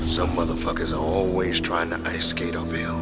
Some motherfuckers are always trying to ice skate uphill.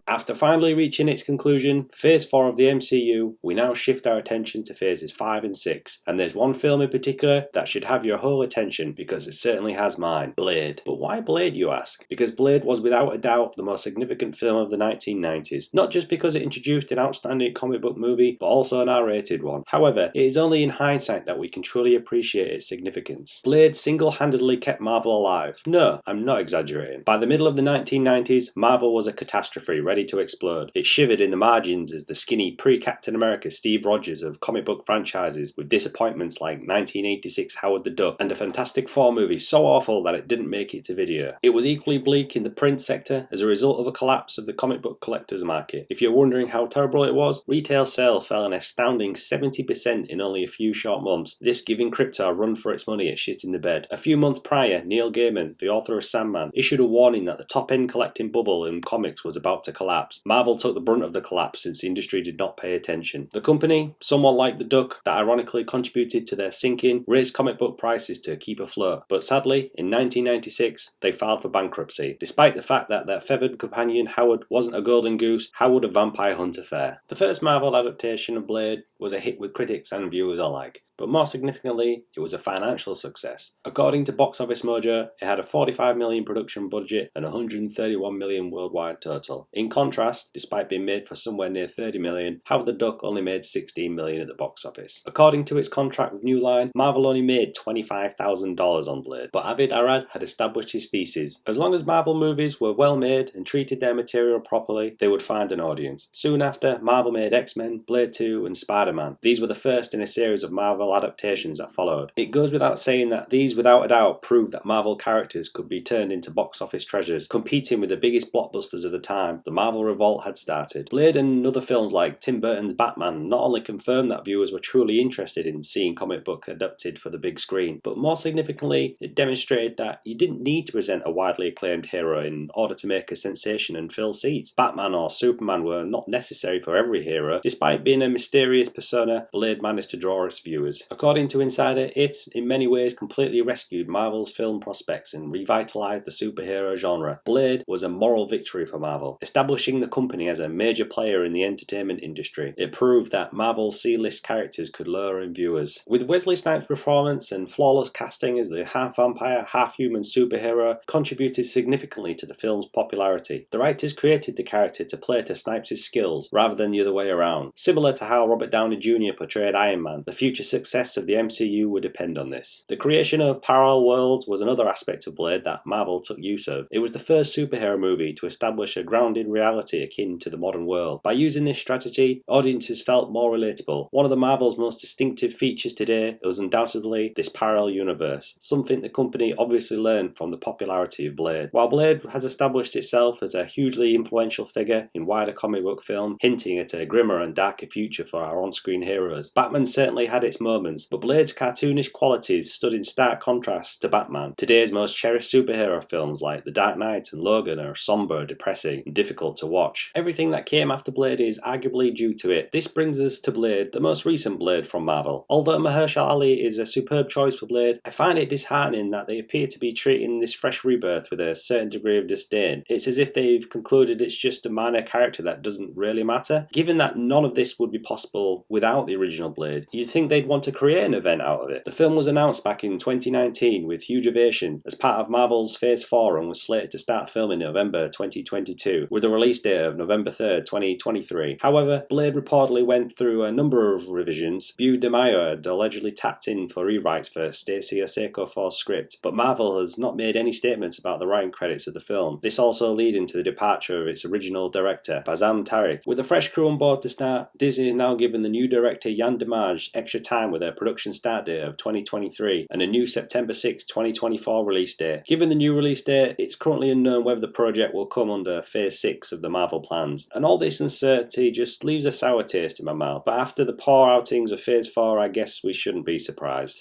After finally reaching its conclusion, Phase 4 of the MCU, we now shift our attention to Phases 5 and 6, and there's one film in particular that should have your whole attention because it certainly has mine, Blade. But why Blade, you ask? Because Blade was without a doubt the most significant film of the 1990s, not just because it introduced an outstanding comic book movie, but also an R-rated one. However, it is only in hindsight that we can truly appreciate its significance. Blade single-handedly kept Marvel alive. No, I'm not exaggerating. By the middle of the 1990s, Marvel was a catastrophe ready to explode. It shivered in the margins as the skinny pre-Captain America Steve Rogers of comic book franchises, with disappointments like 1986 Howard the Duck and a Fantastic Four movie so awful that it didn't make it to video. It was equally bleak in the print sector as a result of a collapse of the comic book collector's market. If you're wondering how terrible it was, retail sales fell an astounding 70% in only a few short months, this giving crypto a run for its money at shit in the bed. A few months prior, Neil Gaiman, the author of Sandman, issued a warning that the top-end collecting bubble in comics was about to collapse. Marvel took the brunt of the collapse since the industry did not pay attention. The company, somewhat like the duck that ironically contributed to their sinking, raised comic book prices to keep afloat. But sadly, in 1996, they filed for bankruptcy, despite the fact that their feathered companion Howard wasn't a golden goose, Howard a vampire hunter fair. The first Marvel adaptation of Blade was a hit with critics and viewers alike. But more significantly, it was a financial success. According to Box Office Mojo, it had a $45 million production budget and $131 million worldwide total. In contrast, despite being made for somewhere near $30 million, Howard the Duck only made $16 million at the box office. According to its contract with New Line, Marvel only made $25,000 on Blade, but Avid Arad had established his thesis. As long as Marvel movies were well made and treated their material properly, they would find an audience. Soon after, Marvel made X-Men, Blade 2 and Spider-Man. These were the first in a series of Marvel adaptations that followed. It goes without saying that these without a doubt proved that Marvel characters could be turned into box office treasures, competing with the biggest blockbusters of the time. The Marvel revolt had started. Blade and other films like Tim Burton's Batman not only confirmed that viewers were truly interested in seeing comic book adapted for the big screen, but more significantly, it demonstrated that you didn't need to present a widely acclaimed hero in order to make a sensation and fill seats. Batman or Superman were not necessary for every hero. Despite being a mysterious persona, Blade managed to draw its viewers. According to Insider, it, in many ways, completely rescued Marvel's film prospects and revitalized the superhero genre. Blade was a moral victory for Marvel, establishing the company as a major player in the entertainment industry. It proved that Marvel's C-list characters could lure in viewers. With Wesley Snipes' performance and flawless casting as the half-vampire, half-human superhero contributed significantly to the film's popularity. The writers created the character to play to Snipes' skills, rather than the other way around. Similar to how Robert Downey Jr. portrayed Iron Man, the future success of the MCU would depend on this. The creation of parallel worlds was another aspect of Blade that Marvel took use of. It was the first superhero movie to establish a grounded reality akin to the modern world. By using this strategy, audiences felt more relatable. One of the Marvel's most distinctive features today was undoubtedly this parallel universe, something the company obviously learned from the popularity of Blade. While Blade has established itself as a hugely influential figure in wider comic book film, hinting at a grimmer and darker future for our on-screen heroes, Batman certainly had its moments, but Blade's cartoonish qualities stood in stark contrast to Batman. Today's most cherished superhero films like The Dark Knight and Logan are somber, depressing, and difficult to watch. Everything that came after Blade is arguably due to it. This brings us to Blade, the most recent Blade from Marvel. Although Mahershala Ali is a superb choice for Blade, I find it disheartening that they appear to be treating this fresh rebirth with a certain degree of disdain. It's as if they've concluded it's just a minor character that doesn't really matter. Given that none of this would be possible without the original Blade, you'd think they'd want to create an event out of it. The film was announced back in 2019 with huge ovation as part of Marvel's Phase 4 and was slated to start filming in November 2022 with a release date of November 3rd, 2023. However, Blade reportedly went through a number of revisions. View DeMaio had allegedly tapped in for rewrites for Stacey Oseko 4's script, but Marvel has not made any statements about the writing credits of the film. This also leading to the departure of its original director, Bazam Tariq. With a fresh crew on board to start, Disney is now giving the new director Yann Demarge extra time with a production start date of 2023 and a new September 6, 2024 release date. Given the new release date, it's currently unknown whether the project will come under Phase 6 of the Marvel plans. And all this uncertainty just leaves a sour taste in my mouth. But after the poor outings of Phase 4, I guess we shouldn't be surprised.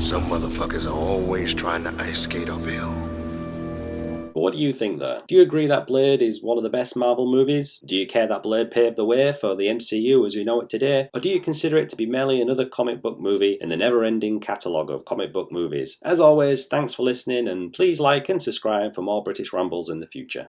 Some motherfuckers are always trying to ice skate uphill. But what do you think though? Do you agree that Blade is one of the best Marvel movies? Do you care that Blade paved the way for the MCU as we know it today? Or do you consider it to be merely another comic book movie in the never-ending catalogue of comic book movies? As always, thanks for listening, and please like and subscribe for more British rambles in the future.